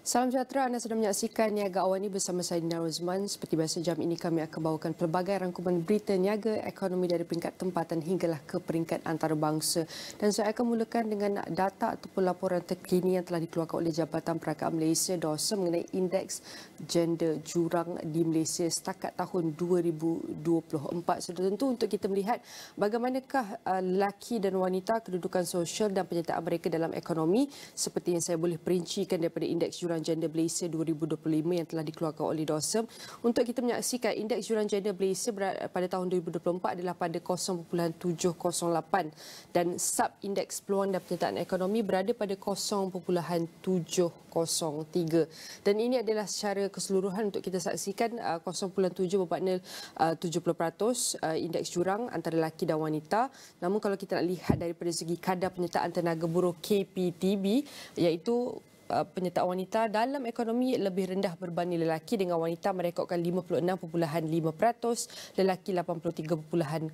Salam sejahtera, anda sedang menyaksikan Niaga AWANI bersama saya Rozman. Seperti biasa, jam ini kami akan bawakan pelbagai rangkuman berita niaga ekonomi dari peringkat tempatan hinggalah ke peringkat antarabangsa. Dan saya akan mulakan dengan data ataupun laporan terkini yang telah dikeluarkan oleh Jabatan Perakaan Malaysia DOSA mengenai indeks gender jurang di Malaysia setakat tahun 2024. Sudah tentu untuk kita melihat bagaimanakah lelaki dan wanita, kedudukan sosial dan penyertaan mereka dalam ekonomi, seperti yang saya boleh perincikan daripada indeks jurang gender Malaysia 2025 yang telah dikeluarkan oleh DOSA. Untuk kita menyaksikan indeks jurang gender Malaysia pada tahun 2024 adalah pada 0.708 dan sub indeks peluang dan penyertaan ekonomi berada pada 0.703. Dan ini adalah secara keseluruhan untuk kita saksikan 0.7 bermakna 70% indeks jurang antara lelaki dan wanita. Namun kalau kita nak lihat daripada segi kadar penyertaan tenaga buruh KPTB, iaitu penyertaan wanita dalam ekonomi lebih rendah berbanding lelaki, dengan wanita merekodkan 56.5%, lelaki 83.0%.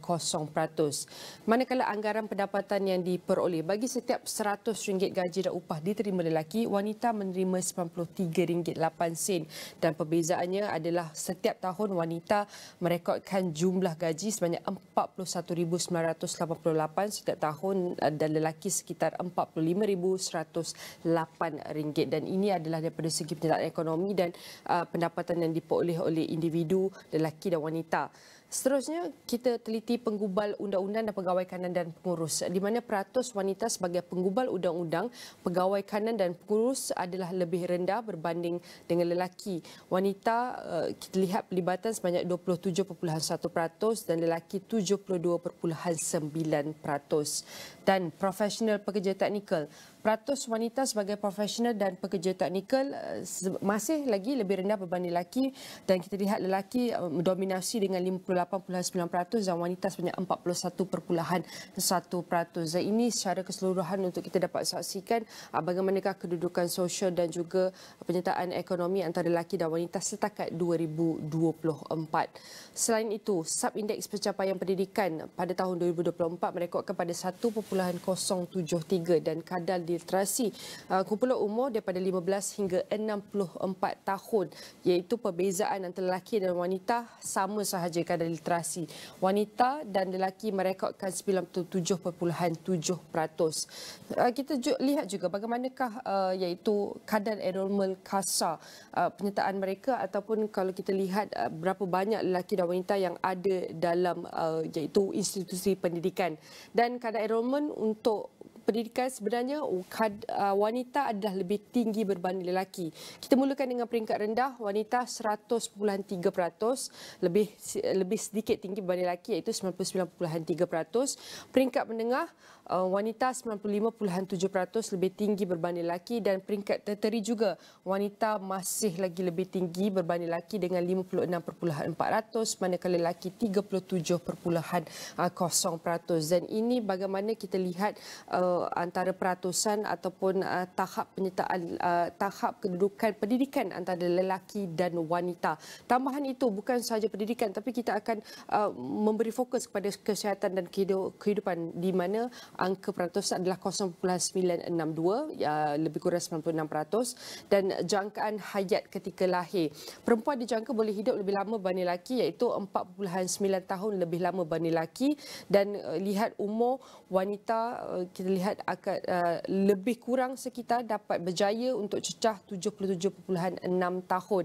Manakala anggaran pendapatan yang diperoleh bagi setiap RM100 gaji dan upah diterima lelaki, wanita menerima RM93.08 dan perbezaannya adalah setiap tahun wanita merekodkan jumlah gaji sebanyak RM41,988 setiap tahun dan lelaki sekitar RM45,108. Dan ini adalah daripada segi penyertaan ekonomi dan pendapatan yang diperoleh oleh individu lelaki dan wanita. Seterusnya, kita teliti penggubal undang-undang dan pegawai kanan dan pengurus, di mana peratus wanita sebagai penggubal undang-undang, pegawai kanan dan pengurus adalah lebih rendah berbanding dengan lelaki. Wanita kita lihat pelibatan sebanyak 27.1% dan lelaki 72.9%. Dan profesional pekerja teknikal, peratus wanita sebagai profesional dan pekerja teknikal masih lagi lebih rendah berbanding lelaki, dan kita lihat lelaki mendominasi dengan 58.9% dan wanita sebanyak 41.1%. Dan ini secara keseluruhan untuk kita dapat saksikan bagaimanakah kedudukan sosial dan juga penyertaan ekonomi antara lelaki dan wanita setakat 2024. Selain itu, sub indeks pencapaian pendidikan pada tahun 2024 merekodkan pada 1.073 dan kadar literasi kumpulan umur daripada 15 hingga 64 tahun, iaitu perbezaan antara lelaki dan wanita sama sahaja kadar literasi. Wanita dan lelaki merekodkan 97.7%. Kita lihat juga bagaimanakah iaitu kadar enrolment kasar penyertaan mereka, ataupun kalau kita lihat berapa banyak lelaki dan wanita yang ada dalam iaitu institusi pendidikan. Dan kadar enrolment untuk pendidikan sebenarnya wanita adalah lebih tinggi berbanding lelaki. Kita mulakan dengan peringkat rendah, wanita 100.3%, lebih sedikit tinggi berbanding lelaki, iaitu 99.3%. Peringkat menengah, wanita 95.7%, lebih tinggi berbanding lelaki, dan peringkat terteri juga wanita masih lagi lebih tinggi berbanding lelaki dengan 56.4%, manakala lelaki 37.0%. Dan ini bagaimana kita lihat antara peratusan ataupun tahap penyertaan, tahap kedudukan pendidikan antara lelaki dan wanita. Tambahan itu bukan sahaja pendidikan, tapi kita akan memberi fokus kepada kesihatan dan kehidupan, di mana angka peratusan adalah 0.962, lebih kurang 96%, dan jangkaan hayat ketika lahir. Perempuan dijangka boleh hidup lebih lama berbanding lelaki, iaitu 4.9 tahun lebih lama berbanding lelaki, dan lihat umur wanita, kita lihat akan lebih kurang sekitar dapat berjaya untuk cecah 77.6 tahun,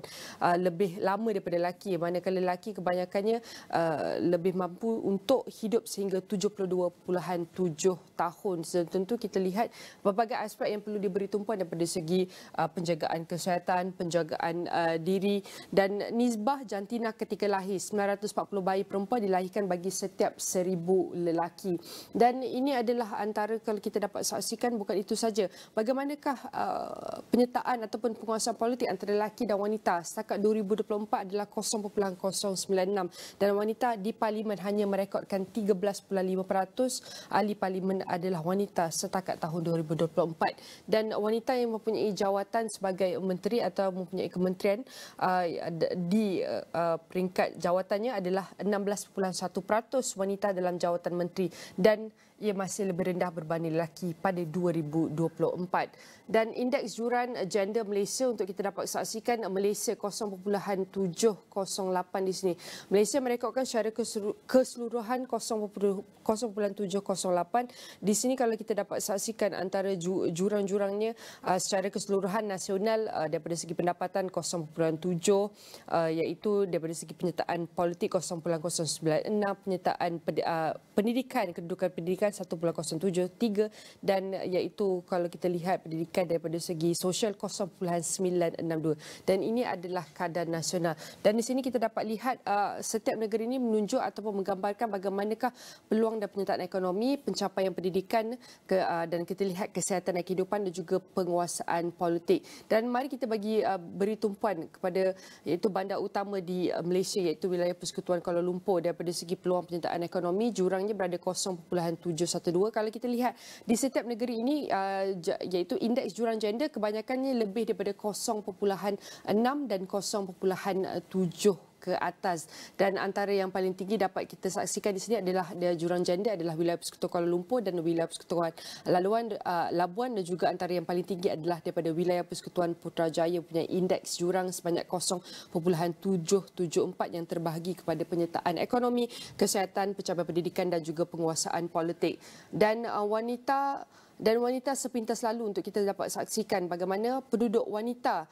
lebih lama daripada lelaki, manakala lelaki kebanyakannya lebih mampu untuk hidup sehingga 72.7 tahun. Tentu kita lihat berbagai aspek yang perlu diberi tumpuan daripada segi penjagaan kesihatan, penjagaan diri, dan nisbah jantina ketika lahir. 940 bayi perempuan dilahirkan bagi setiap 1,000 lelaki. Dan ini adalah antara, kalau kita dapat saksikan, bukan itu saja, bagaimanakah penyertaan ataupun penguasaan politik antara lelaki dan wanita setakat 2024 adalah 0.096, dan wanita di parlimen hanya merekodkan 13.5%. Ahli parlimen adalah wanita setakat tahun 2024, dan wanita yang mempunyai jawatan sebagai menteri atau mempunyai kementerian di peringkat jawatannya adalah 16.1% wanita dalam jawatan menteri, dan ia masih lebih rendah berbanding lelaki pada 2024. Dan indeks juran gender Malaysia untuk kita dapat saksikan, Malaysia 0.708 di sini. Malaysia merekodkan secara keseluruhan 0.708. Di sini kalau kita dapat saksikan antara jurang-jurangnya secara keseluruhan nasional daripada segi pendapatan 0.7, iaitu daripada segi penyertaan politik 0.096, penyertaan pendidikan, kedudukan pendidikan 1.073, dan iaitu kalau kita lihat pendidikan daripada segi sosial 0.962, dan ini adalah kadar nasional. Dan di sini kita dapat lihat setiap negara ini menunjuk ataupun menggambarkan bagaimanakah peluang dan penyertaan ekonomi, pencapaian pendidikan dan kita lihat kesihatan dan kehidupan dan juga penguasaan politik. Dan mari kita beri tumpuan kepada iaitu bandar utama di Malaysia, iaitu wilayah Persekutuan Kuala Lumpur. Daripada segi peluang penyertaan ekonomi, jurangnya berada 0.712. Kalau kita lihat di setiap negeri ini, iaitu indeks jurang gender kebanyakannya lebih daripada 0.6 dan 0.7 ke atas. Dan antara yang paling tinggi dapat kita saksikan di sini adalah jurang gender adalah wilayah Persekutuan Kuala Lumpur dan wilayah Persekutuan Labuan, dan juga antara yang paling tinggi adalah daripada wilayah Persekutuan Putrajaya punya indeks jurang sebanyak 0.774 yang terbahagi kepada penyertaan ekonomi, kesihatan, pencapaian pendidikan dan juga penguasaan politik. Dan wanita sepintas lalu untuk kita dapat saksikan bagaimana penduduk wanita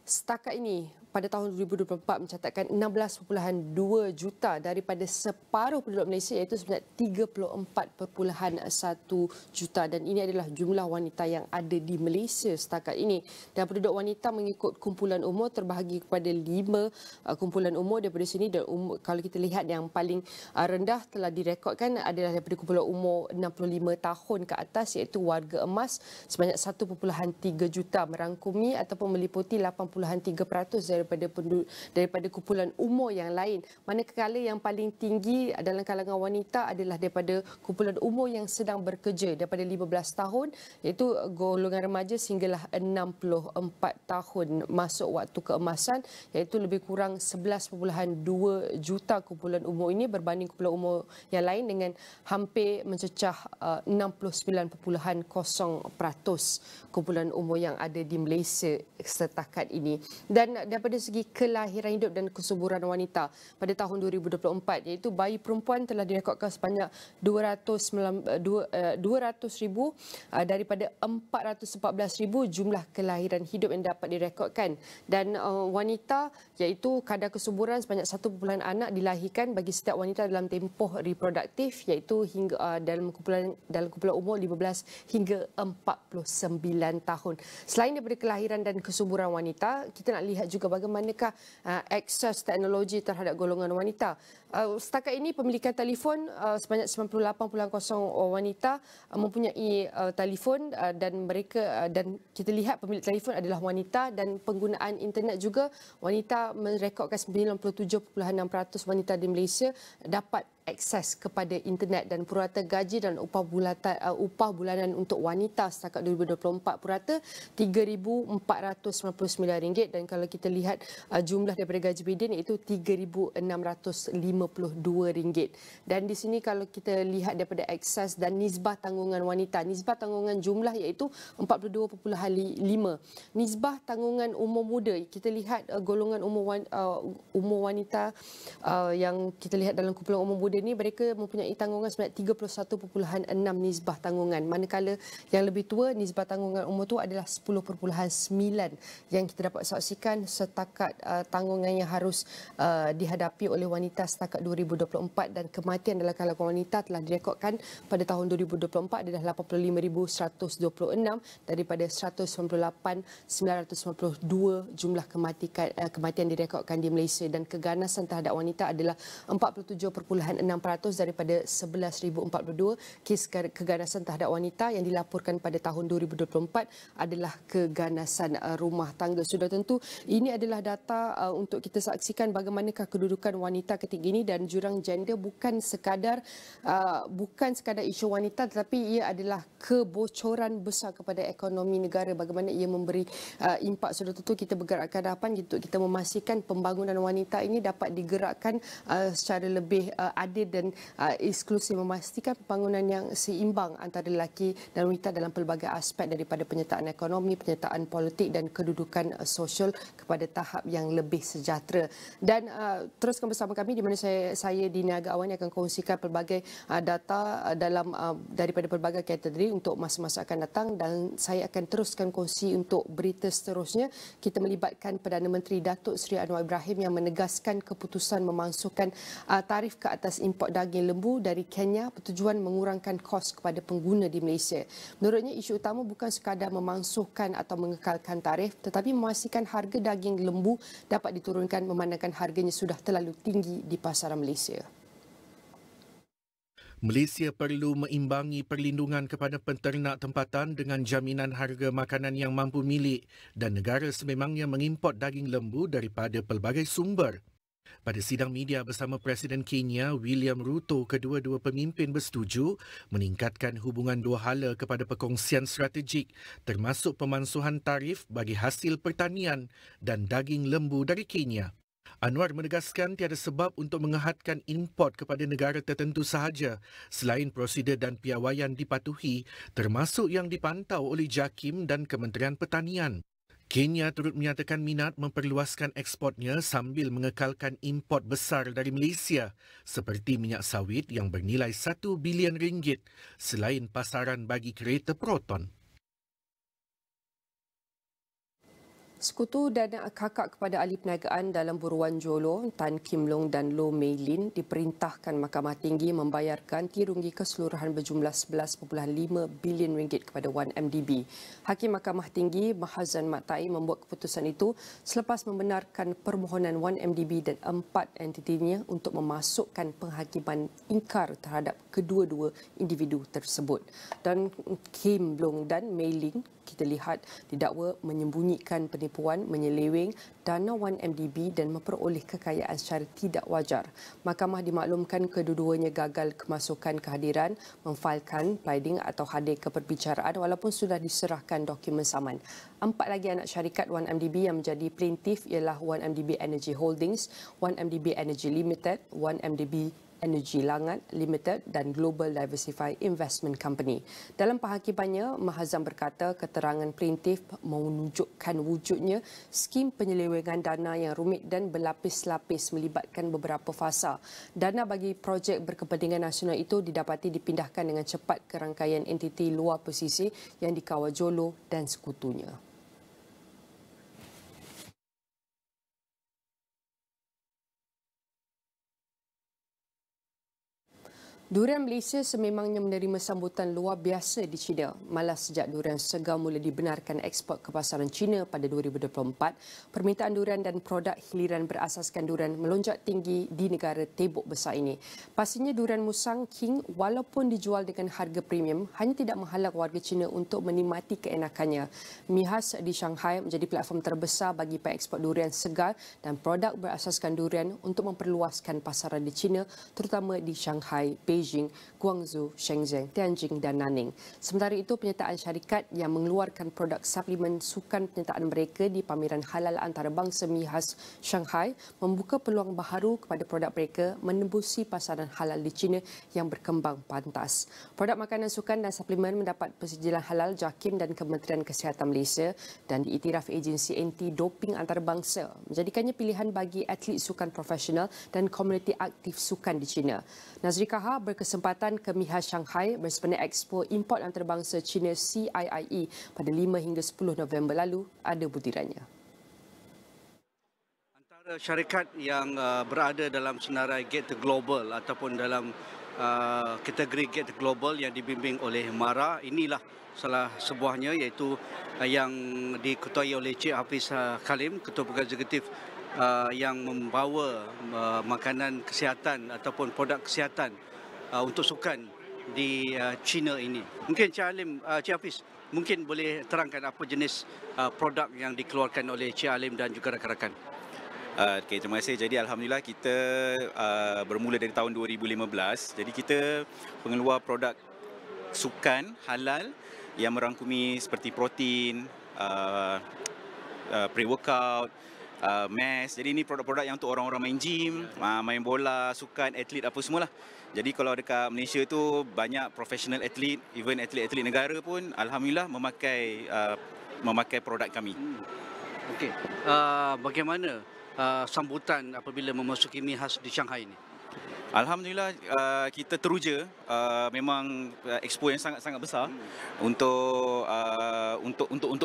setakat ini pada tahun 2024 mencatatkan 16.2 juta daripada separuh penduduk Malaysia, iaitu sebanyak 34.1 juta, dan ini adalah jumlah wanita yang ada di Malaysia setakat ini. Dan penduduk wanita mengikut kumpulan umur terbahagi kepada 5 kumpulan umur daripada sini, dan kalau kita lihat yang paling rendah telah direkodkan adalah daripada kumpulan umur 65 tahun ke atas, iaitu warga emas sebanyak 1.3 juta, merangkumi ataupun meliputi 83% daripada kumpulan umur yang lain. Manakala yang paling tinggi dalam kalangan wanita adalah daripada kumpulan umur yang sedang bekerja daripada 15 tahun, iaitu golongan remaja sehinggalah 64 tahun masuk waktu keemasan, iaitu lebih kurang 11.2 juta kumpulan umur ini berbanding kumpulan umur yang lain dengan hampir mencecah 69.0% kumpulan umur yang ada di Malaysia setakat ini. Dan daripada segi kelahiran hidup dan kesuburan wanita pada tahun 2024, iaitu bayi perempuan telah direkodkan sebanyak 200,000 daripada 414,000 jumlah kelahiran hidup yang dapat direkodkan. Dan wanita, iaitu kadar kesuburan sebanyak 1 anak dilahirkan bagi setiap wanita dalam tempoh reproduktif, iaitu hingga dalam kumpulan umur 15 hingga 49 tahun. Selain daripada kelahiran dan kesuburan wanita, kita nak lihat juga bagaimanakah akses teknologi terhadap golongan wanita. Setakat ini pemilikan telefon sebanyak 98.0% wanita mempunyai telefon, dan kita lihat pemilik telefon adalah wanita, dan penggunaan internet juga wanita merekodkan 97.6% wanita di Malaysia dapat akses kepada internet. Dan purata gaji dan upah bulanan untuk wanita setakat 2024 purata RM3,499, dan kalau kita lihat jumlah daripada gaji median iaitu RM3,652. Dan di sini kalau kita lihat daripada akses dan nisbah tanggungan wanita, nisbah tanggungan jumlah iaitu 42.5. Nisbah tanggungan umur muda, kita lihat golongan umur wanita yang kita lihat dalam kumpulan umur muda ni, mereka mempunyai tanggungan sebanyak 31.6 nisbah tanggungan, manakala yang lebih tua nisbah tanggungan umur tu adalah 10.9 yang kita dapat saksikan setakat tanggungan yang harus dihadapi oleh wanita setakat 2024. Dan kematian dalam kalangan wanita telah direkodkan pada tahun 2024 adalah 85,126 daripada 198,992 jumlah kematian direkodkan di Malaysia, dan keganasan terhadap wanita adalah 47.6% daripada 11,042 kes keganasan terhadap wanita yang dilaporkan pada tahun 2024 adalah keganasan rumah tangga. Sudah tentu ini adalah data untuk kita saksikan bagaimanakah kedudukan wanita ketika ini, dan jurang gender bukan sekadar isu wanita, tetapi ia adalah kebocoran besar kepada ekonomi negara, bagaimana ia memberi impak. Sudah tentu kita bergerak ke hadapan untuk kita memastikan pembangunan wanita ini dapat digerakkan secara lebih adil adil dan inklusif, memastikan pembangunan yang seimbang antara lelaki dan wanita dalam pelbagai aspek daripada penyertaan ekonomi, penyertaan politik dan kedudukan sosial kepada tahap yang lebih sejahtera. Dan teruskan bersama kami di mana saya di Niaga AWANI akan kongsikan pelbagai data dalam daripada pelbagai kategori untuk masa-masa akan datang, dan saya akan teruskan kongsi untuk berita seterusnya. Kita melibatkan Perdana Menteri Datuk Seri Anwar Ibrahim yang menegaskan keputusan memasukkan tarif ke atas import daging lembu dari Kenya bertujuan mengurangkan kos kepada pengguna di Malaysia. Menurutnya, isu utama bukan sekadar memansuhkan atau mengekalkan tarif, tetapi memastikan harga daging lembu dapat diturunkan memandangkan harganya sudah terlalu tinggi di pasaran Malaysia. Malaysia perlu meimbangi perlindungan kepada penternak tempatan dengan jaminan harga makanan yang mampu milik, dan negara sememangnya mengimport daging lembu daripada pelbagai sumber. Pada sidang media bersama Presiden Kenya William Ruto, kedua-dua pemimpin bersetuju meningkatkan hubungan dua hala kepada perkongsian strategik, termasuk pemansuhan tarif bagi hasil pertanian dan daging lembu dari Kenya. Anwar menegaskan tiada sebab untuk mengehadkan import kepada negara tertentu sahaja selain prosedur dan piawaian dipatuhi, termasuk yang dipantau oleh JAKIM dan Kementerian Pertanian. Kenya turut menyatakan minat memperluaskan ekspornya sambil mengekalkan import besar dari Malaysia seperti minyak sawit yang bernilai 1 bilion ringgit selain pasaran bagi kereta Proton. Sekutu dan kakak kepada ahli perniagaan dalam buruan Jolo, Tan Kim Long dan Loh Mei Lin diperintahkan Mahkamah Tinggi membayar ganti rugi keseluruhan berjumlah 11.5 bilion ringgit kepada Wan MDB. Hakim Mahkamah Tinggi Mahazan Mat Tai membuat keputusan itu selepas membenarkan permohonan Wan MDB dan 4 entitinya untuk memasukkan penghakiman ingkar terhadap kedua-dua individu tersebut. Dan Kim Long dan Mei Lin kita lihat didakwa menyembunyikan penipuan, menyeleweng dana Wan MDB dan memperoleh kekayaan secara tidak wajar. Mahkamah dimaklumkan kedua-duanya gagal kemasukan kehadiran, memfailkan pleading atau hadir ke perbicaraan walaupun sudah diserahkan dokumen saman. 4 lagi anak syarikat Wan MDB yang menjadi plaintiff ialah Wan MDB Energy Holdings, Wan MDB Energy Limited, Wan MDB Energy Langat Limited dan Global Diversified Investment Company. Dalam penghakimannya, Mahazam berkata keterangan plaintiff menunjukkan wujudnya skim penyelewengan dana yang rumit dan berlapis-lapis melibatkan beberapa fasa. Dana bagi projek berkepentingan nasional itu didapati dipindahkan dengan cepat ke rangkaian entiti luar pesisir yang dikawal Jolo dan sekutunya. Durian Malaysia sememangnya menerima sambutan luar biasa di China. Malas sejak durian segar mula dibenarkan ekspor ke pasaran China pada 2024, permintaan durian dan produk hiliran berasaskan durian melonjak tinggi di negara tebok besar ini. Pastinya durian Musang King walaupun dijual dengan harga premium hanya tidak menghalang warga China untuk menikmati keenakannya. Mihas di Shanghai menjadi platform terbesar bagi pengekspor durian segar dan produk berasaskan durian untuk memperluaskan pasaran di China, terutama di Shanghai, Beijing, Guangzhou, Shenzhen, Tianjin dan Nanning. Sementara itu, penyertaan syarikat yang mengeluarkan produk suplemen sukan penyertaan mereka di pameran halal antarabangsa Mihas Shanghai membuka peluang baharu kepada produk mereka menembusi pasaran halal di China yang berkembang pantas. Produk makanan sukan dan suplemen mendapat persetujuan halal JAKIM dan Kementerian Kesihatan Malaysia dan diiktiraf agensi anti-doping antarabangsa, menjadikannya pilihan bagi atlet sukan profesional dan komuniti aktif sukan di China. Nazri Kahar berkesempatan ke Mihas Shanghai bersempena Expo Import Antarabangsa China CIIE pada 5 hingga 10 November lalu. Ada butirannya. Antara syarikat yang berada dalam senarai Gate Global ataupun dalam kategori Gate Global yang dibimbing oleh MARA, inilah salah sebuahnya, iaitu yang diketuai oleh Cik Hafiz Khalim, Ketua Peguam Eksekutif, yang membawa makanan kesihatan ataupun produk kesihatan untuk sukan di China ini. Mungkin Cik Hafiz mungkin boleh terangkan apa jenis produk yang dikeluarkan oleh Cik Alim dan juga rakan-rakan. Okay, terima kasih. Jadi alhamdulillah kita bermula dari tahun 2015. Jadi kita pengeluar produk sukan halal yang merangkumi seperti protein, pre-workout, mass. Jadi ini produk-produk yang untuk orang-orang main gym, main bola, sukan, atlet apa semualah. Jadi kalau dekat Malaysia tu banyak professional atlet, even atlet-atlet negara pun alhamdulillah memakai produk kami. Okey. Bagaimana sambutan apabila memasuki MIHAS di Shanghai ini? Alhamdulillah kita teruja, memang expo yang sangat-sangat besar untuk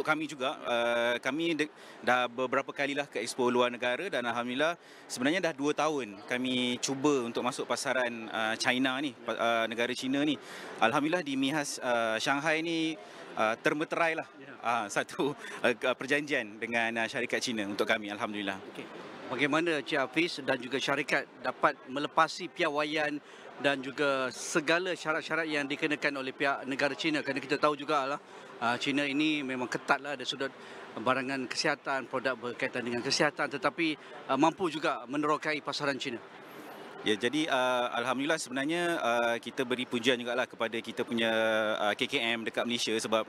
kami juga. Kami dah beberapa kalilah ke expo luar negara dan alhamdulillah sebenarnya dah 2 tahun kami cuba untuk masuk pasaran China ni, negara China ni. Alhamdulillah di MIHAS Shanghai ni termeterai lah satu perjanjian dengan syarikat China untuk kami, alhamdulillah. Okay. Bagaimana Cik Hafiz dan juga syarikat dapat melepasi piawaian dan juga segala syarat-syarat yang dikenakan oleh pihak negara China, kerana kita tahu jugalah China ini memang ketatlah dari sudut barangan kesihatan, produk berkaitan dengan kesihatan, tetapi mampu juga menerokai pasaran China. Ya, jadi alhamdulillah sebenarnya kita beri pujian jugalah kepada kita punya KKM dekat Malaysia sebab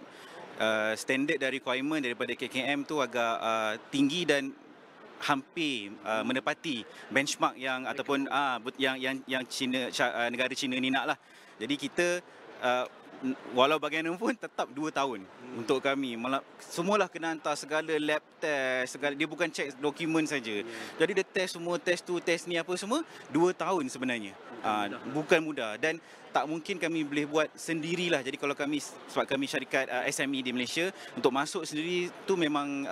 standard dan requirement daripada KKM tu agak tinggi dan hampir menepati benchmark yang ataupun yang China, negara China ni nak lah. Jadi kita walau bagaimanapun tetap 2 tahun untuk kami. Semualah kena hantar segala lab test, dia bukan check dokumen saja. Jadi dia test semua, test tu, test ni apa semua 2 tahun sebenarnya. Bukan mudah dan tak mungkin kami boleh buat sendirilah. Jadi kalau kami, sebab kami syarikat SME di Malaysia, untuk masuk sendiri tu memang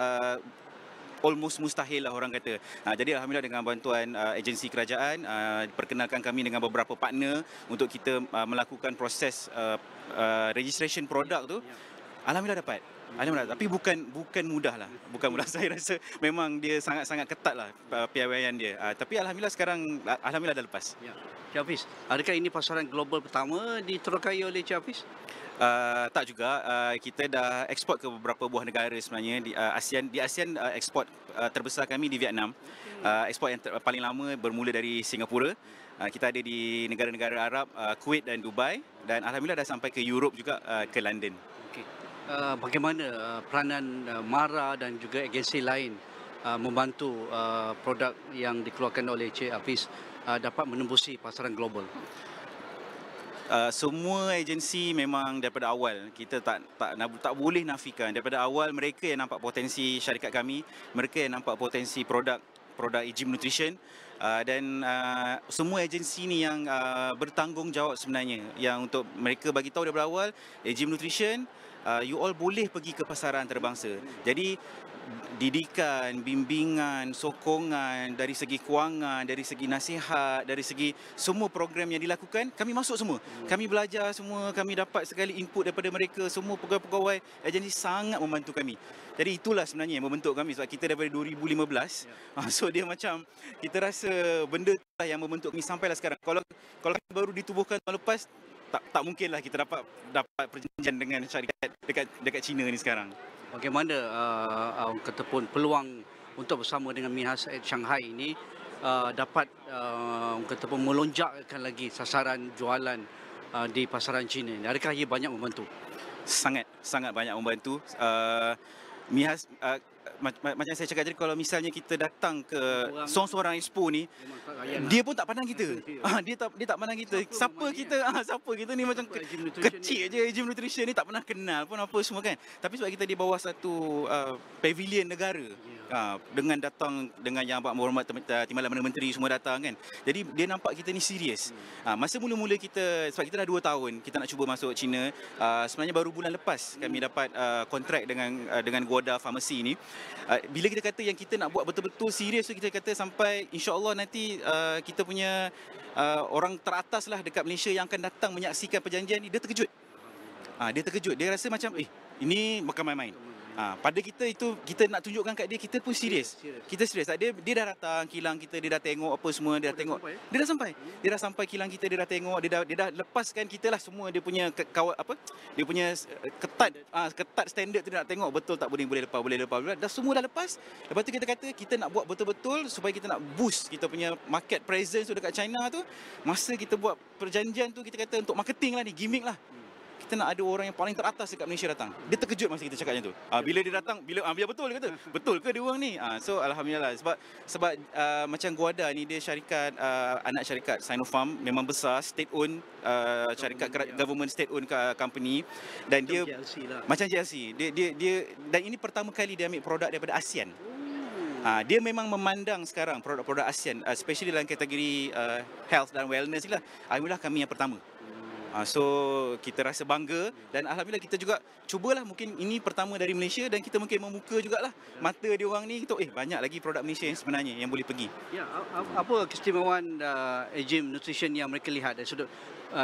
almost mustahil lah orang kata. Jadi alhamdulillah dengan bantuan agensi kerajaan, perkenalkan kami dengan beberapa partner untuk kita melakukan proses registration produk tu. Alhamdulillah dapat. Alhamdulillah, tapi bukan mudah lah. Bukan mudah. Saya rasa memang dia sangat-sangat ketat lah piawaian dia. Tapi alhamdulillah sekarang alhamdulillah dah lepas. Ya. Cik Hafiz, adakah ini pasaran global pertama diterokai oleh Cik Hafiz? Tak juga, kita dah ekspor ke beberapa buah negara sebenarnya di ASEAN. Ekspor terbesar kami di Vietnam. Ekspor yang paling lama bermula dari Singapura. Kita ada di negara-negara Arab, Kuwait dan Dubai, dan alhamdulillah dah sampai ke Europe juga, ke London. Okey. Bagaimana peranan MARA dan juga agensi lain membantu produk yang dikeluarkan oleh Cik Hafiz dapat menembusi pasaran global? Semua agensi memang daripada awal kita tak boleh nafikan, daripada awal mereka yang nampak potensi syarikat kami, mereka yang nampak potensi produk gym nutrition, dan semua agensi ni yang bertanggungjawab sebenarnya, yang untuk mereka bagi tahu daripada awal gym nutrition, you all boleh pergi ke pasaran antarabangsa. Jadi didikan, bimbingan, sokongan dari segi kewangan, dari segi nasihat, dari segi semua program yang dilakukan, kami masuk semua. Kami belajar semua, kami dapat sekali input daripada mereka, semua pegawai-pegawai agensi sangat membantu kami. Jadi itulah sebenarnya yang membentuk kami, sebab kita daripada 2015. So dia macam kita rasa benda itulah yang membentuk kami sampailah sekarang. Kalau baru ditubuhkan tahun lepas, tak mungkinlah kita dapat perjanjian dengan syarikat dekat China ni sekarang. Bagaimana kata pun peluang untuk bersama dengan MIHAS Shanghai ini dapat kata pun melonjakkan lagi sasaran jualan di pasaran China ini? Adakah ia banyak membantu? Sangat banyak membantu. MIHAS macam saya cakap tadi, kalau misalnya kita datang ke seorang expo ni, dia pun tak pandang kita. Dia tak pandang kita. Siapa kita ni macam kecil je, gym nutrition ni tak pernah kenal pun apa semua kan. Tapi sebab kita di bawah satu pavilion negara, dengan datang dengan yang berhormat Timbalan Perdana Menteri semua datang kan. Jadi dia nampak kita ni serius. Masa mula-mula kita, sebab kita dah 2 tahun kita nak cuba masuk China, sebenarnya baru bulan lepas kami dapat kontrak dengan Guoda Farmasi ni. Bila kita kata yang kita nak buat betul-betul serius tu, kita kata sampai insya-Allah nanti kita punya orang teratas lah dekat Malaysia yang akan datang menyaksikan perjanjian ni, dia terkejut. Dia terkejut, dia rasa macam ini bukan main-main. Pada kita itu, kita nak tunjukkan kat dia kita pun serius. Kita serius. Dia dah datang kilang kita, dia dah tengok apa semua, dia dah tengok. Dia dah sampai kilang kita, dia dah tengok, dia dah lepaskan kita lah semua dia punya dia punya ketat standard tu, dia nak tengok betul tak boleh lepas. Dah semua dah lepas. Lepas tu kita kata kita nak buat betul-betul supaya kita nak boost kita punya market presence tu dekat China tu. Masa kita buat perjanjian tu, kita kata untuk marketing lah ni, gimmick lah. kita nak ada orang yang paling teratas dekat Malaysia datang. Dia terkejut masa kita cakapnya tu. Bila dia datang, bila betul dia kata, betul ke dia orang ni? So alhamdulillah sebab macam Guada ni dia syarikat anak syarikat Sinopharm, memang besar, state owned syarikat government state owned company, dan dia macam GLC. Dia dan ini pertama kali dia ambil produk daripada ASEAN. Dia memang memandang sekarang produk-produk ASEAN, especially dalam kategori health dan wellness ni lah. Alhamdulillah kami yang pertama. So kita rasa bangga dan alhamdulillah kita juga cubalah, mungkin ini pertama dari Malaysia dan kita mungkin membuka jugalah mata dia orang ni untuk banyak lagi produk Malaysia yang sebenarnya yang boleh pergi. Ya, apa keistimewaan Gym Nutrition yang mereka lihat dari sudut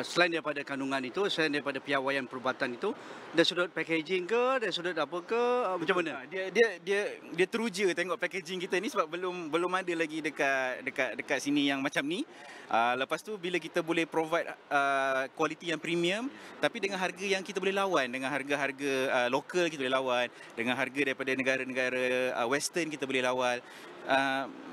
selain daripada kandungan itu, selain daripada piawaian perubatan itu, dari sudut packaging ke, dari sudut apa ke, macam mana? Dia teruja tengok packaging kita ni sebab belum ada lagi dekat sini yang macam ni. Lepas tu bila kita boleh provide kualiti yang premium tapi dengan harga yang kita boleh lawan, dengan harga-harga lokal kita boleh lawan, dengan harga daripada negara-negara western kita boleh lawan.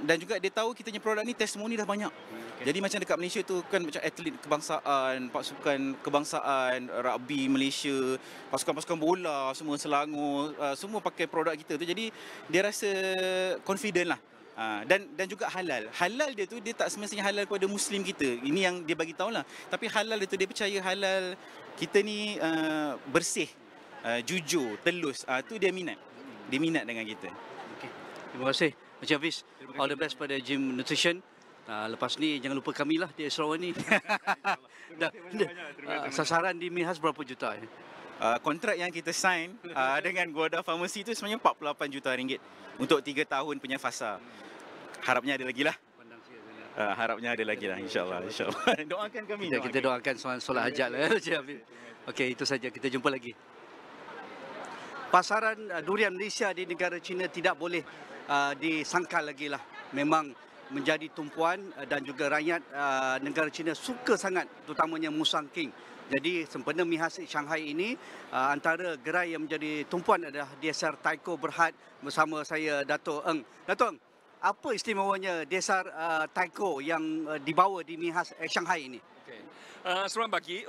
Dan juga dia tahu kita punya produk ni testimoni dah banyak. Jadi macam dekat Malaysia tu kan, macam atlet kebangsaan, pasukan kebangsaan, rugby Malaysia, pasukan-pasukan bola, semua Selangor, semua pakai produk kita tu. Jadi dia rasa confident lah. Dan juga halal. Halal dia tu dia tak semestinya halal kepada Muslim kita. Ini yang dia bagi tahu lah. Tapi halal dia tu dia percaya halal kita ni bersih, jujur, telus. Tu dia minat. Dia minat dengan kita. Okay. Terima kasih. Encik Hafiz, all the best pada Gym Nutrition. Lepas ni jangan lupa kami lah di Astro AWANI. Sasaran di Mihas berapa juta? Kontrak yang kita sign dengan Guada Pharmacy tu sebenarnya 48 juta ringgit untuk 3 tahun punya fasa. Harapnya ada lagi lah. Harapnya ada lagi lah, insyaAllah. Doakan kami. Kita doakan solat hajat lah. Okey, itu saja. Kita jumpa lagi. Pasaran durian Malaysia di negara China tidak boleh disangkal lagi lah. Memang menjadi tumpuan dan juga rakyat negara China suka sangat, terutamanya Musang King. Jadi sempena Mihas Shanghai ini, antara gerai yang menjadi tumpuan adalah Desar Taiko Berhad bersama saya Dato' Eng. Dato' Eng, apa istimewanya Desar Taiko yang dibawa di Mihas Shanghai ini? Okay. Selamat pagi.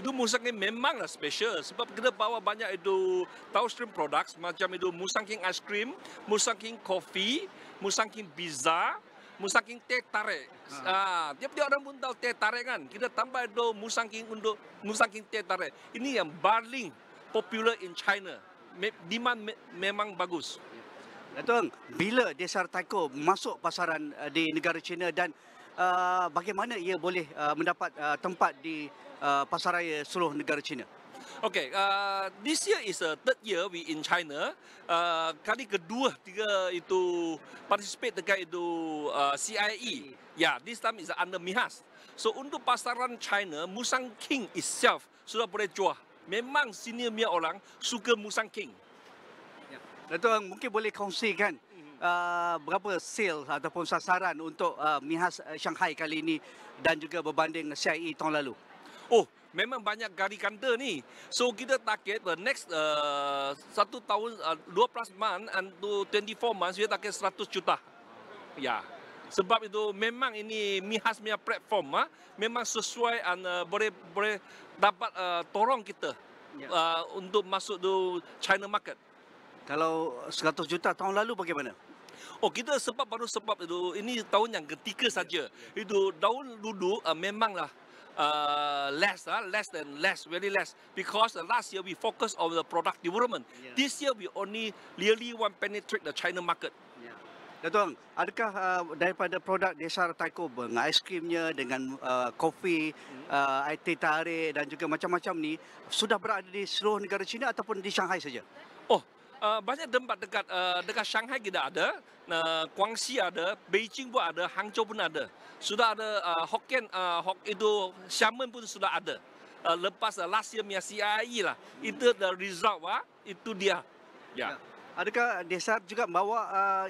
Itu Musang King memanglah special sebab kita bawa banyak itu downstream products macam itu Musang King Ice Cream, Musang King Coffee, Musang King Pizza, Musang King teh tarik. Tiap-tiap orang pun tahu teh tarik kan. Kita tambah itu Musang King untuk Musang King teh tarik. Ini yang paling popular in China. Demand memang bagus. Dato' bila Desar Taiko masuk pasaran di negara China dan bagaimana ia boleh mendapat tempat di pasaraya seluruh negara China? Okay, this year is a third year we in China. Kali kedua tiga itu participate dekat itu CIE. Yeah, this time is under Mihas. So untuk pasaran China, Musang King itself sudah boleh jual. Memang senior punya orang suka Musang King. Dato' mungkin boleh kongsikan berapa sale ataupun sasaran untuk Mihas Shanghai kali ini dan juga berbanding CIE tahun lalu? Memang banyak kali kanta ni. So kita target the next 1 tahun 12 month and to 24 months kita target 100 juta. Ya. Sebab itu memang ini Mihas punya platform memang sesuai dan boleh dapat tolong kita untuk masuk ke China market. Kalau 100 juta tahun lalu bagaimana? Kita baru itu ini tahun yang ketiga saja. Itu tahun dulu memanglah less very less because last year we focus on the product development. This year we only really want penetrate the China market. Dato', adakah daripada produk Desar Taiko dengan aiskrimnya, dengan kopi, teh tarik dan juga macam-macam ni sudah berada di seluruh negara China ataupun di Shanghai saja? Banyak tempat dekat Shanghai kita ada, Guangxi ada, Beijing pun ada, Hangzhou pun ada. Sudah ada Hokkien, itu Xiamen pun sudah ada. Lepas last year punya CIE lah, itu the result itu dia. Ya. Adakah Desar juga membawa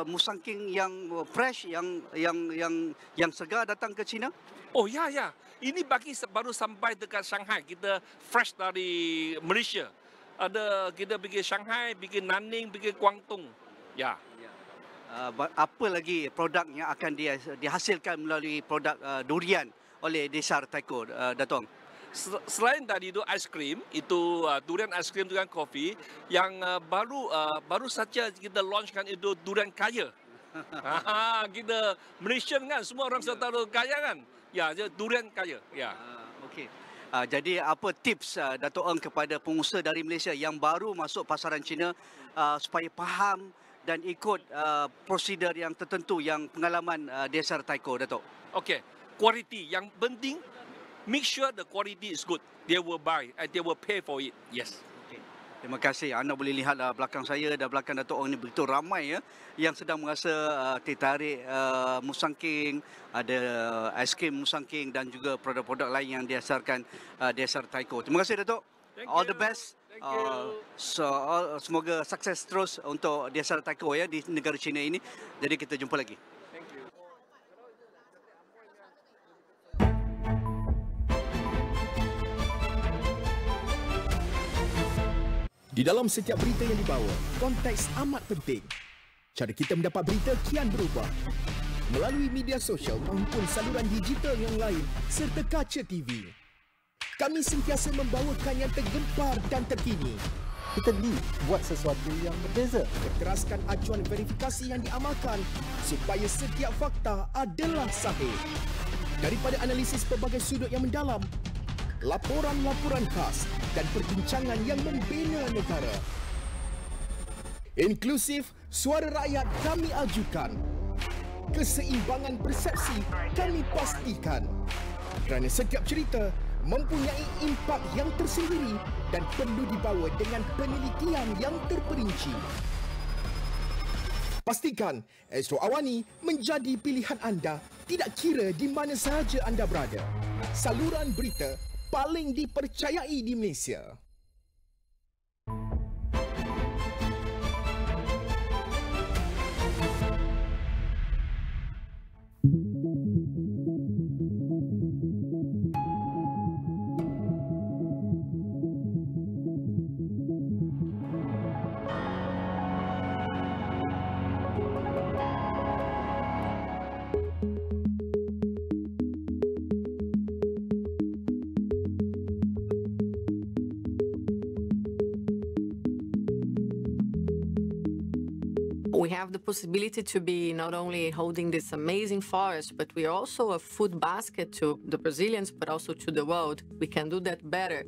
Musang King yang fresh, yang segar datang ke China? Ya. Ini baru sampai dekat Shanghai. Kita fresh dari Malaysia. Ada kita pergi Shanghai, pergi Nanning, pergi Guangdong. Ya. Apa lagi produk yang akan dihasilkan melalui produk durian oleh Desar Taiko, Dato'? Selain tadi itu aiskrim, itu durian aiskrim dengan kopi, yang baru saja kita launchkan itu durian kaya. Kita Malaysian kan, semua orang sudah tahu kaya kan? Ya, durian kaya. Ya. Okey. Jadi apa tips Dato' Eng kepada pengusaha dari Malaysia yang baru masuk pasaran China supaya faham dan ikut prosedur yang tertentu yang pengalaman dasar Taiko, Dato'? Okey, quality yang penting, make sure the quality is good. They will buy and they will pay for it. Yes. Okay. Terima kasih. Anda boleh lihat belakang saya dan belakang Dato' Eng ini begitu ramai ya yang sedang merasa tertarik Musang King, ada aiskrim Musang King dan juga produk-produk lain yang diasarkan dasar Taiko. Terima kasih Dato'. All the best. Thank you. Semoga sukses terus untuk dasar Taiko ya di negara China ini. Jadi kita jumpa lagi. Di dalam setiap berita yang dibawa, konteks amat penting. Cara kita mendapat berita kian berubah. Melalui media sosial maupun saluran digital yang lain serta kaca TV. Kami sentiasa membawakan yang tergempar dan terkini. Kita buat sesuatu yang berbeza. Teraskan acuan verifikasi yang diamalkan supaya setiap fakta adalah sahih. Daripada analisis pelbagai sudut yang mendalam, laporan-laporan khas dan perbincangan yang membina negara. Inklusif, suara rakyat kami ajukan. Keseimbangan persepsi kami pastikan. Kerana setiap cerita mempunyai impak yang tersendiri dan perlu dibawa dengan penelitian yang terperinci. Pastikan Astro AWANI menjadi pilihan anda tidak kira di mana sahaja anda berada. Saluran berita paling dipercayai di Malaysia. We have the possibility to be not only holding this amazing forest, but we are also a food basket to the Brazilians, but also to the world. We can do that better.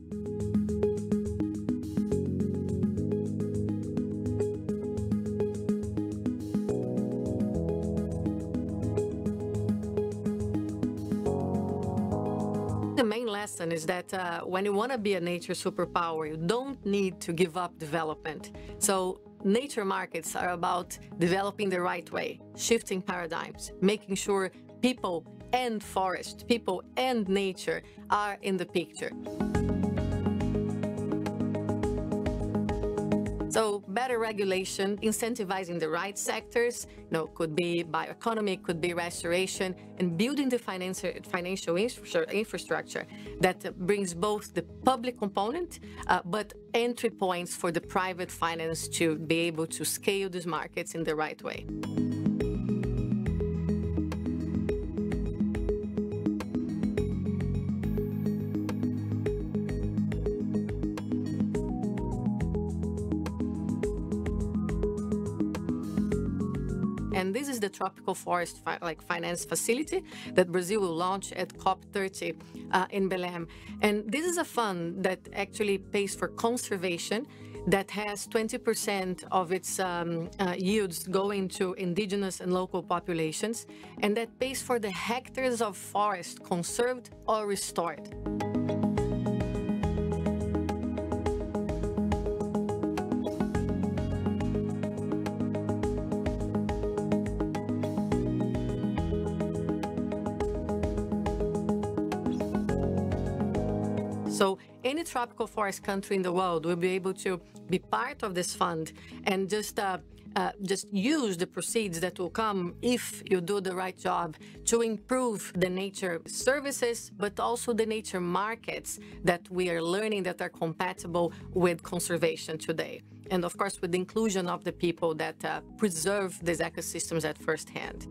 The main lesson is that when you want to be a nature superpower, you don't need to give up development. So nature markets are about developing the right way, shifting paradigms, making sure people and forest, people and nature are in the picture. So better regulation, incentivizing the right sectors, could be bioeconomy, could be restoration, and building the financial infrastructure that brings both the public component, but entry points for the private finance to be able to scale these markets in the right way. And this is the tropical forest finance facility that Brazil will launch at COP30 in Belém. And this is a fund that actually pays for conservation, that has 20% of its yields going to indigenous and local populations, and that pays for the hectares of forest conserved or restored. So any tropical forest country in the world will be able to be part of this fund and just use the proceeds that will come if you do the right job to improve the nature services, but also the nature markets that we are learning that are compatible with conservation today. And of course, with the inclusion of the people that preserve these ecosystems at first hand.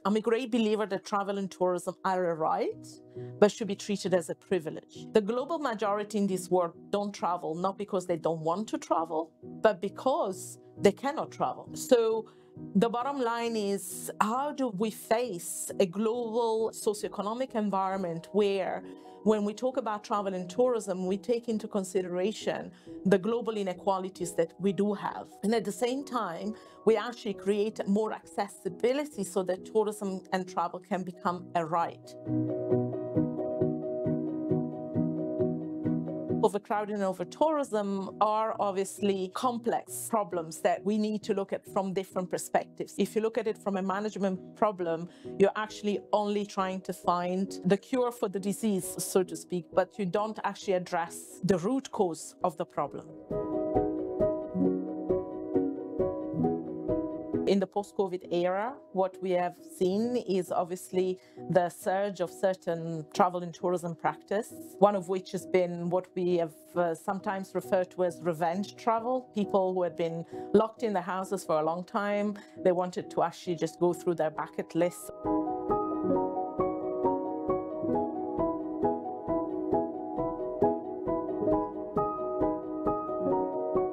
I'm a great believer that travel and tourism are a right, but should be treated as a privilege. The global majority in this world don't travel, not because they don't want to travel, but because they cannot travel. So the bottom line is, how do we face a global socioeconomic environment where, when we talk about travel and tourism, we take into consideration the global inequalities that we do have. And at the same time, we actually create more accessibility so that tourism and travel can become a right. Overcrowding and over-tourism are obviously complex problems that we need to look at from different perspectives. If you look at it from a management problem, you're actually only trying to find the cure for the disease, so to speak, but you don't actually address the root cause of the problem. In the post-COVID era, what we have seen is obviously the surge of certain travel and tourism practice, one of which has been what we have sometimes referred to as revenge travel. People who had been locked in their houses for a long time, they wanted to actually just go through their bucket list.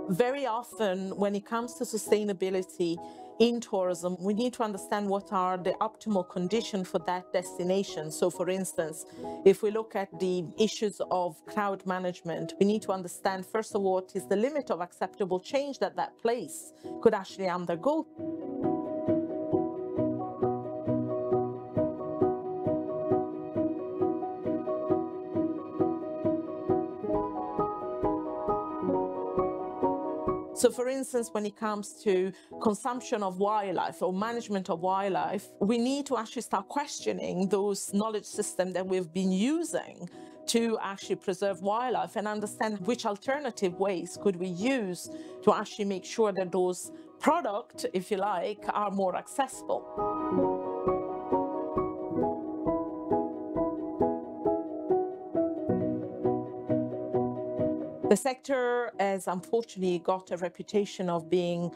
Very often, when it comes to sustainability in tourism, we need to understand what are the optimal conditions for that destination. So, for instance, if we look at the issues of crowd management, we need to understand, first of all, what is the limit of acceptable change that that place could actually undergo. So, for instance, when it comes to consumption of wildlife or management of wildlife, we need to actually start questioning those knowledge systems that we've been using to actually preserve wildlife and understand which alternative ways could we use to actually make sure that those products, if you like, are more accessible. The sector has unfortunately got a reputation of being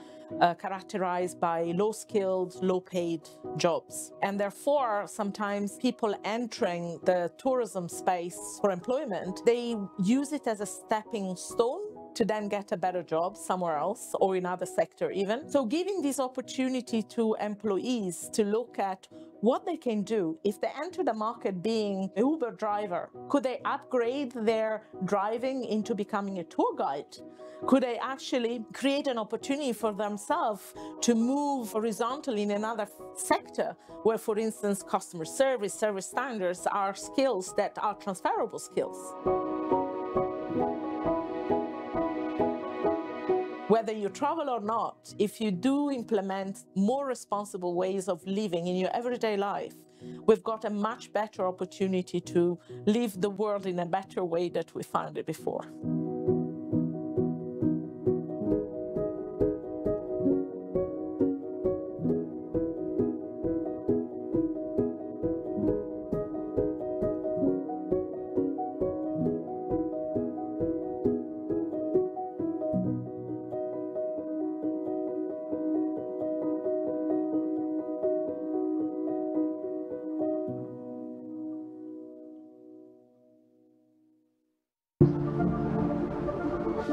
characterized by low-skilled, low-paid jobs. And therefore, sometimes people entering the tourism space for employment, they use it as a stepping stone to then get a better job somewhere else or in other sector even. So giving this opportunity to employees to look at what they can do if they enter the market being an Uber driver. Could they upgrade their driving into becoming a tour guide? Could they actually create an opportunity for themselves to move horizontally in another sector where, for instance, customer service, service standards are skills that are transferable skills? Whether you travel or not, if you do implement more responsible ways of living in your everyday life, we've got a much better opportunity to live the world in a better way than we found it before.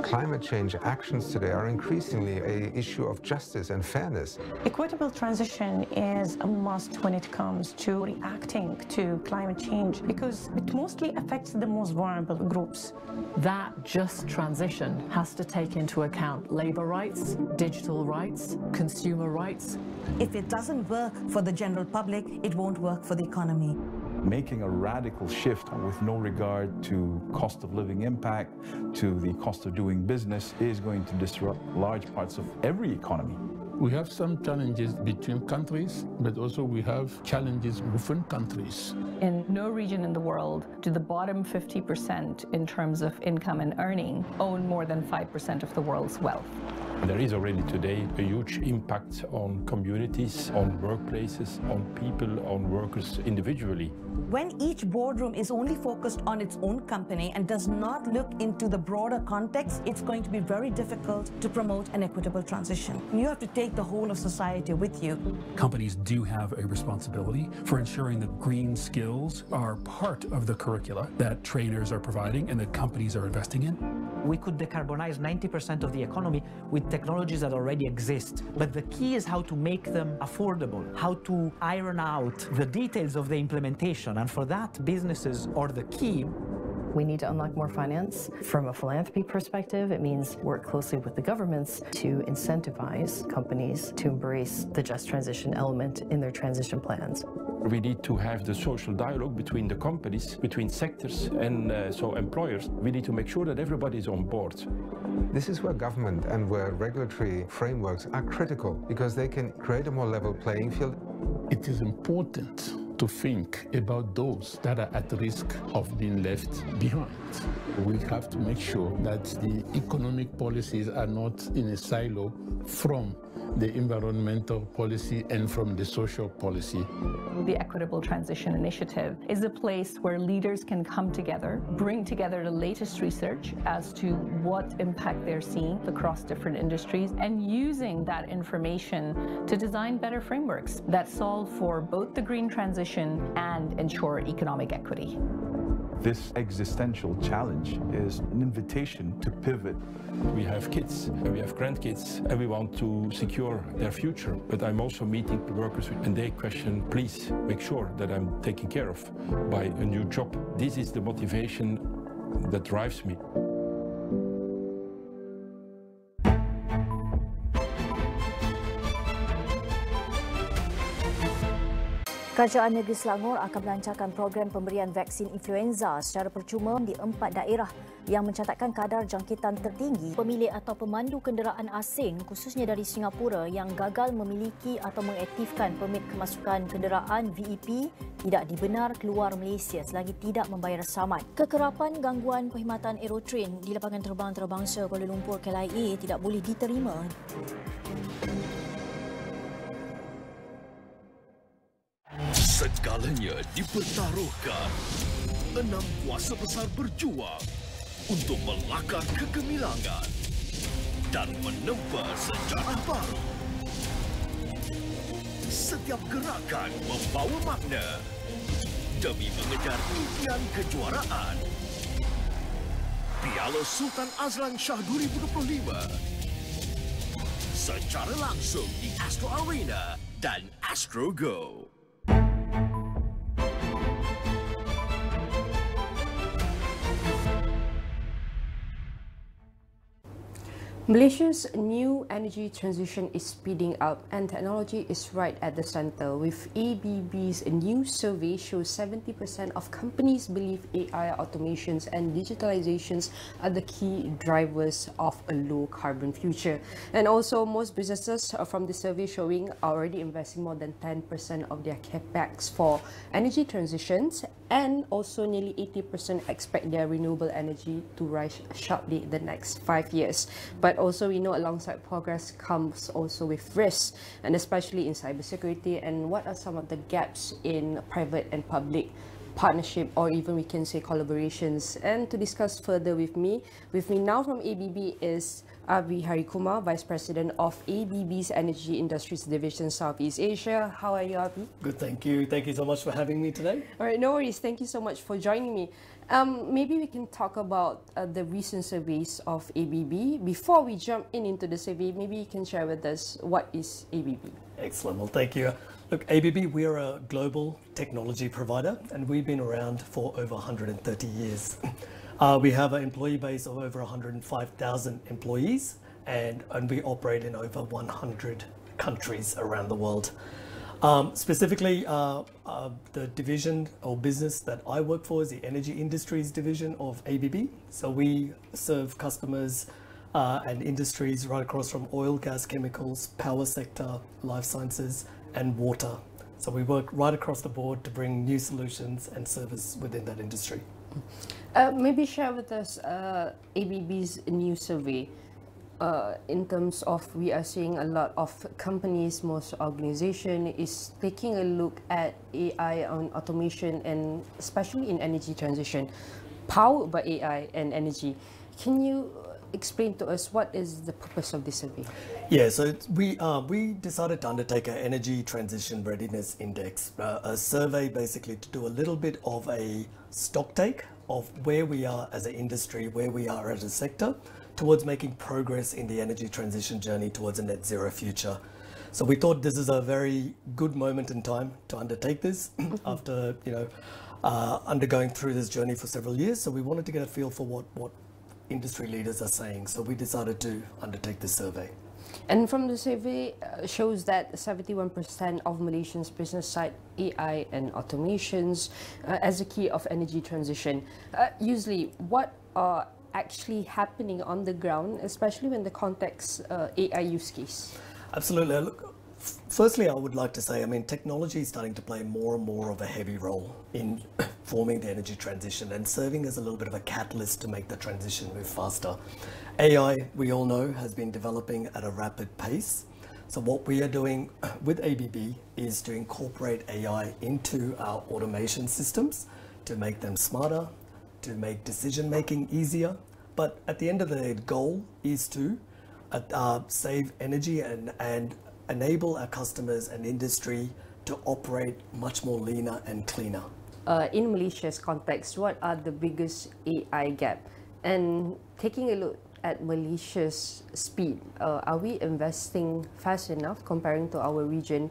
Climate change actions today are increasingly an issue of justice and fairness. Equitable transition is a must when it comes to reacting to climate change because it mostly affects the most vulnerable groups. That just transition has to take into account labor rights, digital rights, consumer rights. If it doesn't work for the general public, it won't work for the economy. Making a radical shift with no regard to cost of living impact, to the cost of doing business, is going to disrupt large parts of every economy. We have some challenges between countries, but also we have challenges within countries. In no region in the world do the bottom 50% in terms of income and earning own more than 5% of the world's wealth. There is already today a huge impact on communities, on workplaces, on people, on workers individually. When each boardroom is only focused on its own company and does not look into the broader context, it's going to be very difficult to promote an equitable transition. You have to take the whole of society with you. Companies do have a responsibility for ensuring that green skills are part of the curricula that trainers are providing and that companies are investing in. We could decarbonize 90% of the economy with technologies that already exist. But the key is how to make them affordable, how to iron out the details of the implementation. And for that, businesses are the key. We need to unlock more finance. From a philanthropy perspective, it means work closely with the governments to incentivize companies to embrace the just transition element in their transition plans. We need to have the social dialogue between the companies, between sectors and so employers. We need to make sure that everybody is on board. This is where government and where regulatory frameworks are critical because they can create a more level playing field. It is important to think about those that are at risk of being left behind. We have to make sure that the economic policies are not in a silo from the environmental policy and from the social policy. The Equitable Transition Initiative is a place where leaders can come together, bring together the latest research as to what impact they're seeing across different industries, and using that information to design better frameworks that solve for both the green transition and ensure economic equity. This existential challenge is an invitation to pivot. We have kids and we have grandkids and we want to secure their future. But I'm also meeting workers and they question, please make sure that I'm taken care of by a new job. This is the motivation that drives me. Kerajaan Negeri Selangor akan melancarkan program pemberian vaksin influenza secara percuma di 4 daerah yang mencatatkan kadar jangkitan tertinggi. Pemilik atau pemandu kenderaan asing khususnya dari Singapura yang gagal memiliki atau mengaktifkan permit kemasukan kenderaan VEP tidak dibenar keluar Malaysia selagi tidak membayar saman. Kekerapan gangguan perkhidmatan aerotrain di lapangan terbang antarabangsa Kuala Lumpur KLIA tidak boleh diterima. Segalanya dipertaruhkan. 6 kuasa besar berjuang untuk melakar kegemilangan dan menempa sejarah baru. Setiap gerakan membawa makna demi mengejar impian kejuaraan. Piala Sultan Azlan Shah 2025 secara langsung di Astro Arena dan Astro Go. Malaysia's new energy transition is speeding up and technology is right at the center. With ABB's new survey shows 70% of companies believe AI, automations and digitalizations are the key drivers of a low carbon future. And also most businesses from the survey showing are already investing more than 10% of their capex for energy transitions, and also nearly 80% expect their renewable energy to rise sharply in the next 5 years. But also we know alongside progress comes also with risks, and especially in cybersecurity, and what are some of the gaps in private and public partnership, or even we can say collaborations. And to discuss further with me now from ABB is Abi Harikumar, Vice President of ABB's Energy Industries Division Southeast Asia. How are you, Abi? Good, thank you. Thank you so much for having me today. All right, no worries. Thank you so much for joining me. Maybe we can talk about the recent surveys of ABB. Before we jump into the survey, maybe you can share with us what is ABB. Excellent. Well, thank you. Look, ABB, we are a global technology provider and we've been around for over 130 years. We have an employee base of over 105,000 employees and we operate in over 100 countries around the world. Specifically, the division or business that I work for is the Energy Industries Division of ABB. So we serve customers and industries right across from oil, gas, chemicals, power sector, life sciences and water. So we work right across the board to bring new solutions and service within that industry. Maybe share with us ABB's new survey. in terms of we are seeing a lot of companies, most organization is taking a look at AI on automation and especially in energy transition, powered by AI and energy. Can you explain to us what is the purpose of this survey? Yeah, so we decided to undertake an Energy Transition Readiness Index, a survey basically to do a little bit of a stock take of where we are as an industry, where we are as a sector, towards making progress in the energy transition journey towards a net zero future. So we thought this is a very good moment in time to undertake this after, undergoing through this journey for several years. So we wanted to get a feel for what industry leaders are saying. So we decided to undertake this survey. And from the survey shows that 71% of Malaysians business cite AI and automations as a key of energy transition. Usually, what are actually happening on the ground, especially when the context AI use case? Absolutely. Look, firstly, I would like to say, technology is starting to play more and more of a heavy role in forming the energy transition and serving as a little bit of a catalyst to make the transition move faster. AI, we all know, has been developing at a rapid pace. So what we are doing with ABB is to incorporate AI into our automation systems to make them smarter, to make decision-making easier. But at the end of the day, the goal is to save energy and enable our customers and industry to operate much more leaner and cleaner. In Malaysia's context, what are the biggest AI gap? And taking a look at Malaysia's speed, are we investing fast enough comparing to our region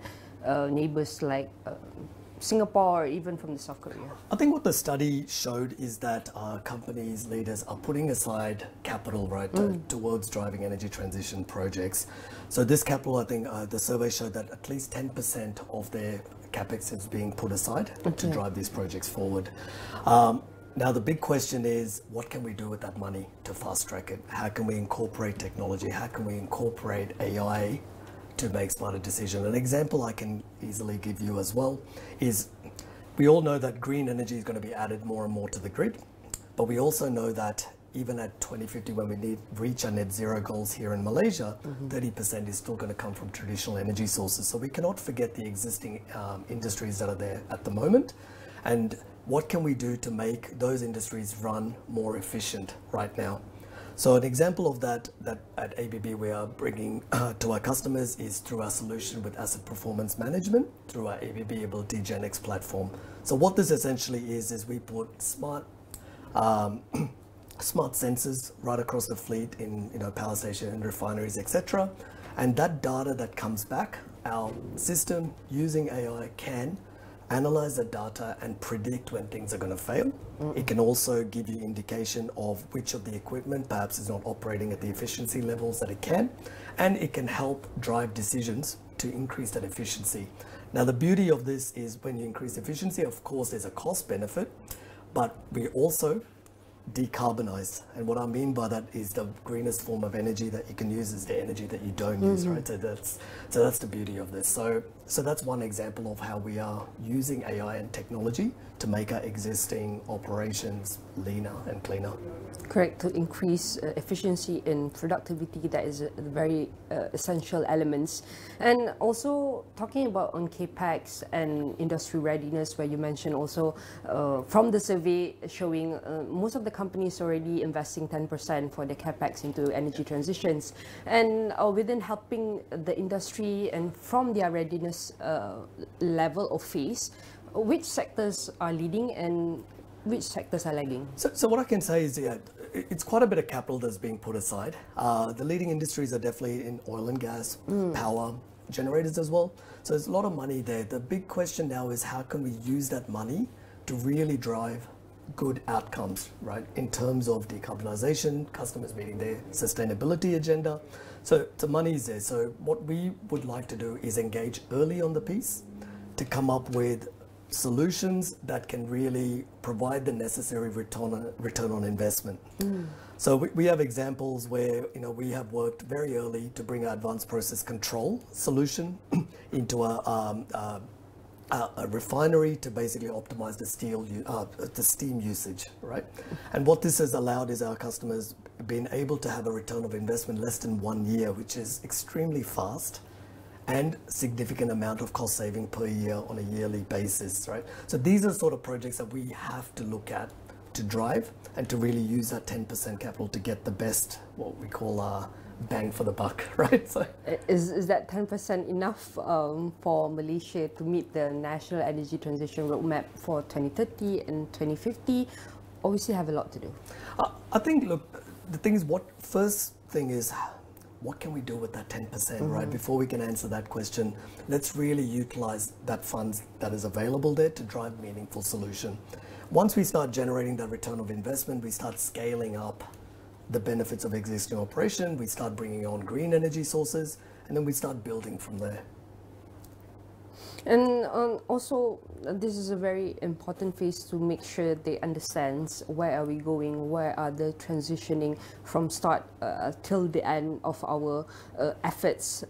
neighbors like Singapore or even from the South Korea? I think what the study showed is that companies, leaders are putting aside capital, towards driving energy transition projects. So this capital, I think the survey showed that at least 10% of their capex is being put aside to drive these projects forward. Now the big question is, what can we do with that money to fast track it? How can we incorporate technology? How can we incorporate AI to make smarter decisions? An example I can easily give you as well is, we all know that green energy is going to be added more and more to the grid, but we also know that even at 2050, when we reach our net zero goals here in Malaysia, 30% is still going to come from traditional energy sources. So we cannot forget the existing industries that are there at the moment, and what can we do to make those industries run more efficient right now? So an example of that at ABB we are bringing to our customers is through our solution with asset performance management through our ABB Ability Gen X platform. So what this essentially is we put smart sensors right across the fleet in power station and refineries, etc. And that data that comes back, our system using AI can analyze the data and predict when things are going to fail. It can also give you indication of which of the equipment perhaps is not operating at the efficiency levels that it can, and it can help drive decisions to increase that efficiency. Now the beauty of this is when you increase efficiency, of course there's a cost benefit, but we also decarbonize. And what I mean by that is the greenest form of energy that you can use is the energy that you don't use, right? So that's the beauty of this. So that's one example of how we are using AI and technology to make our existing operations leaner and cleaner. Correct, to increase efficiency and productivity, that is a very essential elements. And also talking about on CAPEX and industry readiness, where you mentioned also from the survey showing most of the companies already investing 10% for the CAPEX into energy transitions, and within helping the industry and from their readiness level or phase, which sectors are leading and which sectors are lagging? So what I can say is, it's quite a bit of capital that's being put aside. The leading industries are definitely in oil and gas, power, generators as well. So there's a lot of money there. The big question now is, how can we use that money to really drive good outcomes, right? In terms of decarbonization, customers meeting their sustainability agenda. So the money is there. So what we would like to do is engage early on the piece to come up with solutions that can really provide the necessary return on investment. So we have examples where we have worked very early to bring our advanced process control solution into our a refinery to basically optimize the steam usage, right? And what this has allowed is our customers being able to have a return of investment less than 1 year, which is extremely fast, and significant amount of cost saving per year on a yearly basis, right? So these are sort of projects that we have to look at to drive and to really use that 10% capital to get the best, what we call bang for the buck, right? So is that 10% enough for Malaysia to meet the National Energy Transition Roadmap for 2030 and 2050, or we still have a lot to do? I think, look, the thing is, first thing is, what can we do with that 10%, right? Before we can answer that question, let's really utilize that funds that is available there to drive meaningful solution. Once we start generating that return of investment, we start scaling up the benefits of existing operation, we start bringing on green energy sources, and then we start building from there. And also, this is a very important phase to make sure they understand where are we going, where are the transitioning from start till the end of our efforts.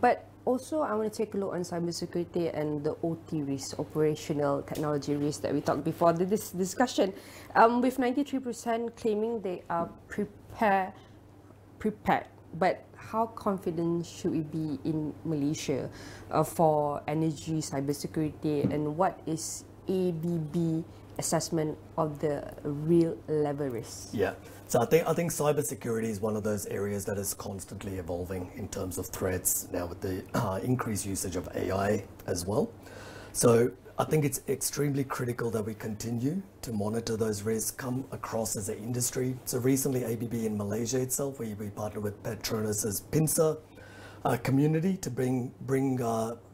But also, I want to take a look on cybersecurity and the OT risk, operational technology risk that we talked before this discussion. With 93% claiming they are prepared, but how confident should we be in Malaysia for energy cybersecurity, and what is ABB assessment of the real level risk? Yeah, so I think cybersecurity is one of those areas that is constantly evolving in terms of threats now with the increased usage of AI as well. So I think it's extremely critical that we continue to monitor those risks, come across as an industry. So recently, ABB in Malaysia itself, we partnered with Petronas' PINSA community to bring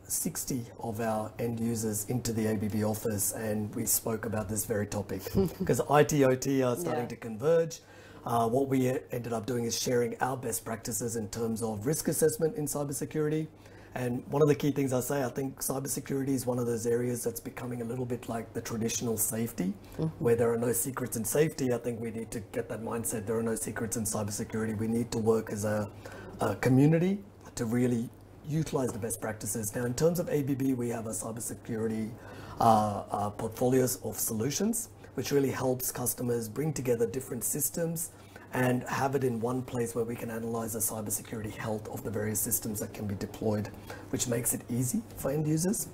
60 of our end users into the ABB office, and we spoke about this very topic because IT/OT are starting to converge. What we ended up doing is sharing our best practices in terms of risk assessment in cybersecurity. And one of the key things I say, I think cybersecurity is one of those areas that's becoming a little bit like the traditional safety, where there are no secrets in safety. I think we need to get that mindset. There are no secrets in cybersecurity. We need to work as a community to really utilize the best practices. Now, in terms of ABB, we have a cybersecurity portfolios of solutions, which really helps customers bring together different systems and have it in one place where we can analyze the cybersecurity health of the various systems that can be deployed, which makes it easy for end users.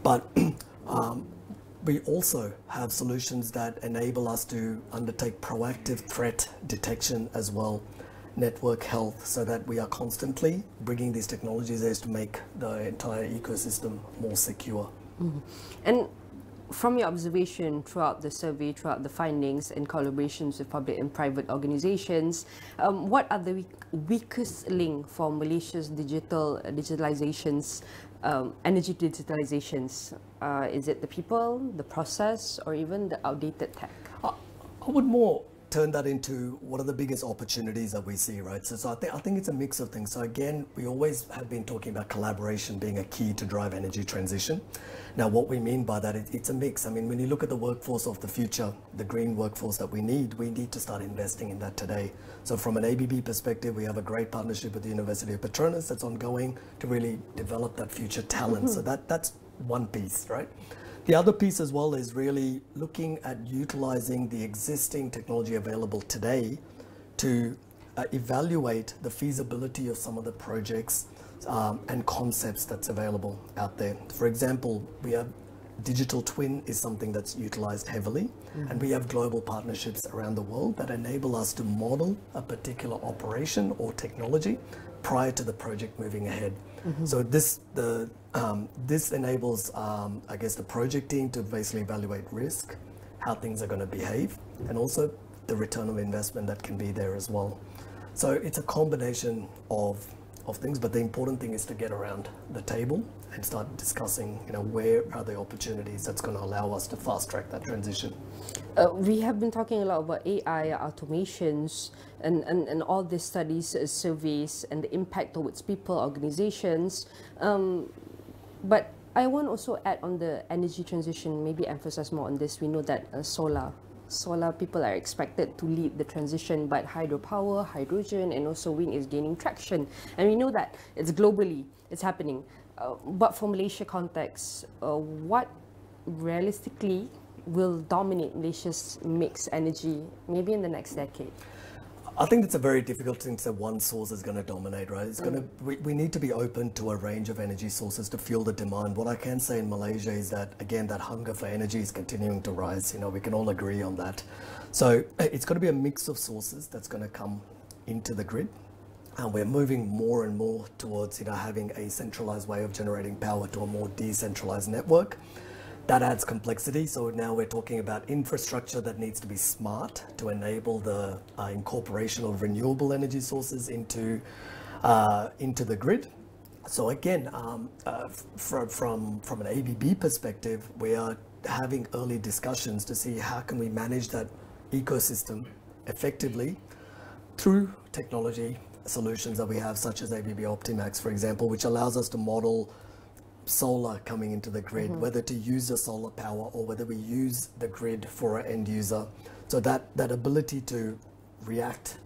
But we also have solutions that enable us to undertake proactive threat detection as well, network health, so that we are constantly bringing these technologies there to make the entire ecosystem more secure. And from your observation throughout the survey, throughout the findings and collaborations with public and private organizations, what are the weakest link for Malaysia's digitalizations, energy digitalizations? Is it the people, the process, or even the outdated tech? I would more turn that into what are the biggest opportunities that we see, right? So I think it's a mix of things. So again, we always have been talking about collaboration being a key to drive energy transition. Now, what we mean by that, it's a mix. I mean, when you look at the workforce of the future, the green workforce that we need to start investing in that today. So from an ABB perspective, we have a great partnership with the University of Petronas that's ongoing to really develop that future talent. So that's one piece, right? The other piece as well is really looking at utilizing the existing technology available today to evaluate the feasibility of some of the projects and concepts that's available out there. For example, we have digital twin is something that's utilized heavily, and we have global partnerships around the world that enable us to model a particular operation or technology prior to the project moving ahead. So this enables, I guess, the project team to basically evaluate risk, how things are going to behave, and also the return of investment that can be there as well. So it's a combination of things, but the important thing is to get around the table and start discussing, where are the opportunities that's going to allow us to fast track that transition. We have been talking a lot about AI, automations, and all these studies, surveys, and the impact towards people, organizations. But I want to also add on the energy transition, maybe emphasize more on this. We know that solar people are expected to lead the transition, but hydropower, hydrogen, and also wind is gaining traction. And we know that it's globally, it's happening. But for Malaysia context, what realistically will dominate Malaysia's mixed energy maybe in the next decade? I think it's a very difficult thing to say one source is going to dominate, right? It's going to, we need to be open to a range of energy sources to fuel the demand. What I can say in Malaysia is that, again, that hunger for energy is continuing to rise. You know, we can all agree on that. So it's going to be a mix of sources that's going to come into the grid. And we're moving more and more towards, you know, having a centralized way of generating power to a more decentralized network. That adds complexity. So now we're talking about infrastructure that needs to be smart to enable the incorporation of renewable energy sources into the grid. So again, from an ABB perspective, we are having early discussions to see how can we manage that ecosystem effectively through technology solutions that we have, such as ABB Optimax, for example, which allows us to model solar coming into the grid, whether to use the solar power or whether we use the grid for our end user. So that ability to react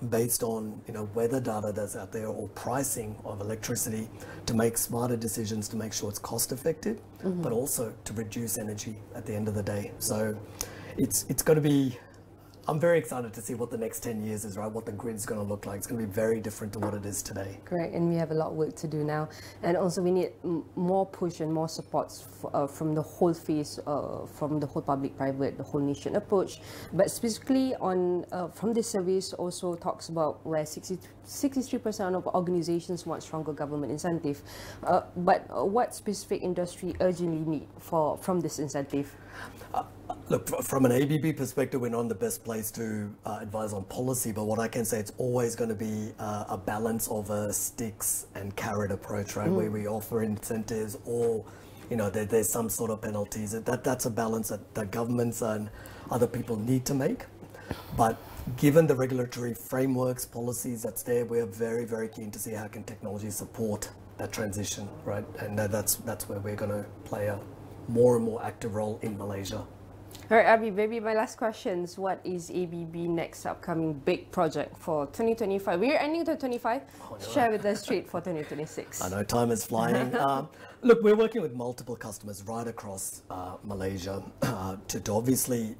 based on, you know, weather data that's out there or pricing of electricity to make smarter decisions to make sure it's cost effective, but also to reduce energy at the end of the day. So it's going to be, I'm very excited to see what the next 10 years is, right? What the grid's going to look like. It's going to be very different to what it is today. Correct, and we have a lot of work to do now. And also we need more push and more supports from the whole phase, from the whole public-private, the whole nation approach. But specifically on, from this service also talks about where 63% of organizations want stronger government incentive. But what specific industry urgently need from this incentive? Look, from an ABB perspective, we're not in the best place to advise on policy, but what I can say, it's always going to be a balance of a sticks and carrot approach, right? Where we offer incentives or, you know, there's some sort of penalties. That's a balance that governments and other people need to make. But given the regulatory frameworks, policies that's there, we're very, very keen to see how can technology support that transition, right? And that's where we're going to play a more and more active role in Malaysia. All right, Abi, maybe my last question is, what is ABB next upcoming big project for 2025? We're ending 2025. Share with us straight for 2026. I know time is flying. Look, we're working with multiple customers right across Malaysia to obviously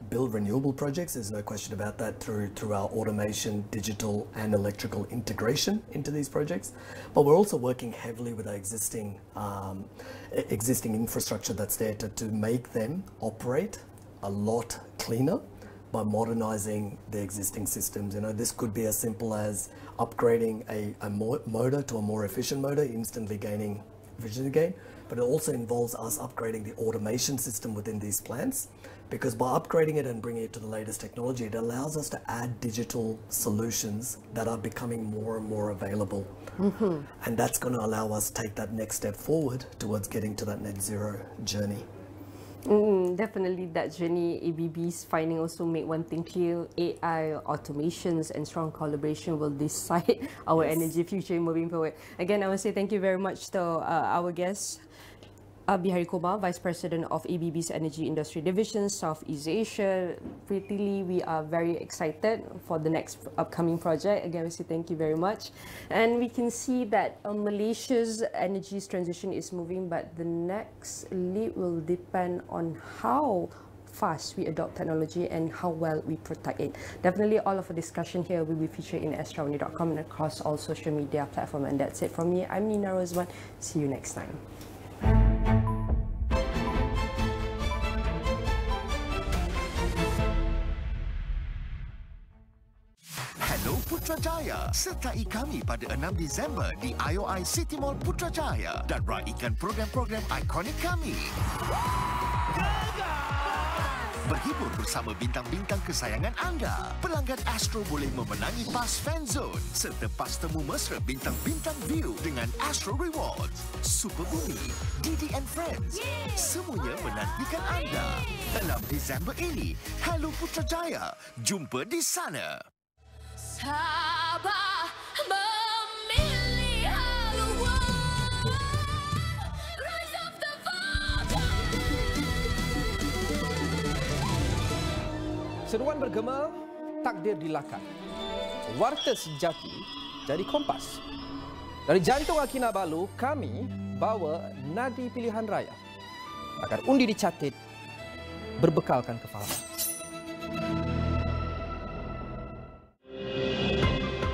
build renewable projects. There's no question about that through our automation, digital and electrical integration into these projects. But we're also working heavily with our existing infrastructure that's there to make them operate a lot cleaner by modernizing the existing systems. You know, this could be as simple as upgrading a motor to a more efficient motor, instantly gaining efficiency gain. But it also involves us upgrading the automation system within these plants, because by upgrading it and bringing it to the latest technology, it allows us to add digital solutions that are becoming more and more available. And that's going to allow us to take that next step forward towards getting to that net zero journey. Definitely that journey. ABB's finding also make one thing clear: AI, automations and strong collaboration will decide our energy future moving forward. Again, I want to say thank you very much to our guests, Abi Harikoma, Vice President of ABB's Energy Industry Division, Southeast Asia. Prettily, we are very excited for the next upcoming project. Again, we say thank you very much. And we can see that Malaysia's energy transition is moving, but the next leap will depend on how fast we adopt technology and how well we protect it. Definitely all of the discussion here will be featured in AstroAwani.com and across all social media platforms. And that's it from me. I'm Nina Rozman. See you next time. Putrajaya. Sertai kami pada 6 Disember di IOI City Mall Putrajaya dan raikan program-program ikonik kami. Berhibur bersama bintang-bintang kesayangan anda. Pelanggan Astro boleh memenangi pas fan zone serta pas temu mesra bintang-bintang view dengan Astro Rewards. Super Bumi, Didi and Friends, semuanya menantikan anda. 6 Disember ini, Hello Putrajaya. Jumpa di sana. Sabah memilih haluan. Rise of the Vulcan. Seruan bergema, takdir dilakar. Warta sejati jadi kompas. Dari jantung Kinabalu, kami bawa nadi pilihan raya agar undi dicatat berbekalkan kefahaman.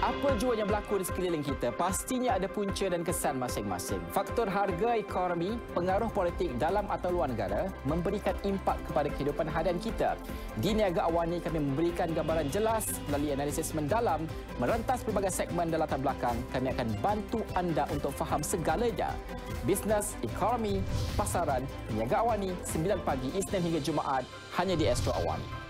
Apa jua yang berlaku di sekeliling kita, pastinya ada punca dan kesan masing-masing. Faktor harga ekonomi, pengaruh politik dalam atau luar negara memberikan impak kepada kehidupan harian kita. Di Niaga Awani, kami memberikan gambaran jelas melalui analisis mendalam, merentas pelbagai segmen dan latar belakang. Kami akan bantu anda untuk faham segalanya. Bisnes, ekonomi, pasaran, Niaga Awani, 9 pagi Isnin hingga Jumaat, hanya di Astro Awani.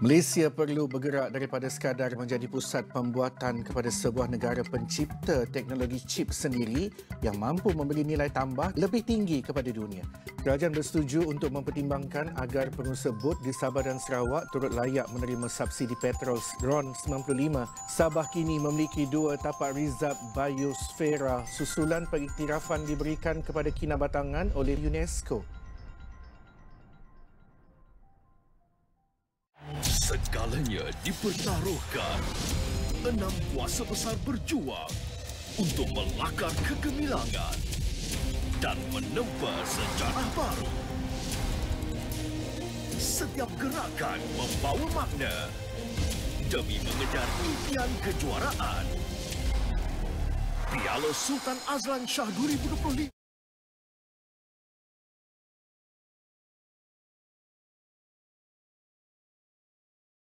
Malaysia perlu bergerak daripada sekadar menjadi pusat pembuatan kepada sebuah negara pencipta teknologi chip sendiri yang mampu memberi nilai tambah lebih tinggi kepada dunia. Kerajaan bersetuju untuk mempertimbangkan agar pengusaha bot di Sabah dan Sarawak turut layak menerima subsidi petrol RON 95. Sabah kini memiliki 2 tapak rizab biosfera susulan pengiktirafan diberikan kepada Kinabatangan oleh UNESCO. Segalanya dipertaruhkan. 6 kuasa besar berjuang untuk melakar kegemilangan dan menempa sejarah baru. Setiap gerakan membawa makna demi mengejar impian kejuaraan. Piala Sultan Azlan Shah 2025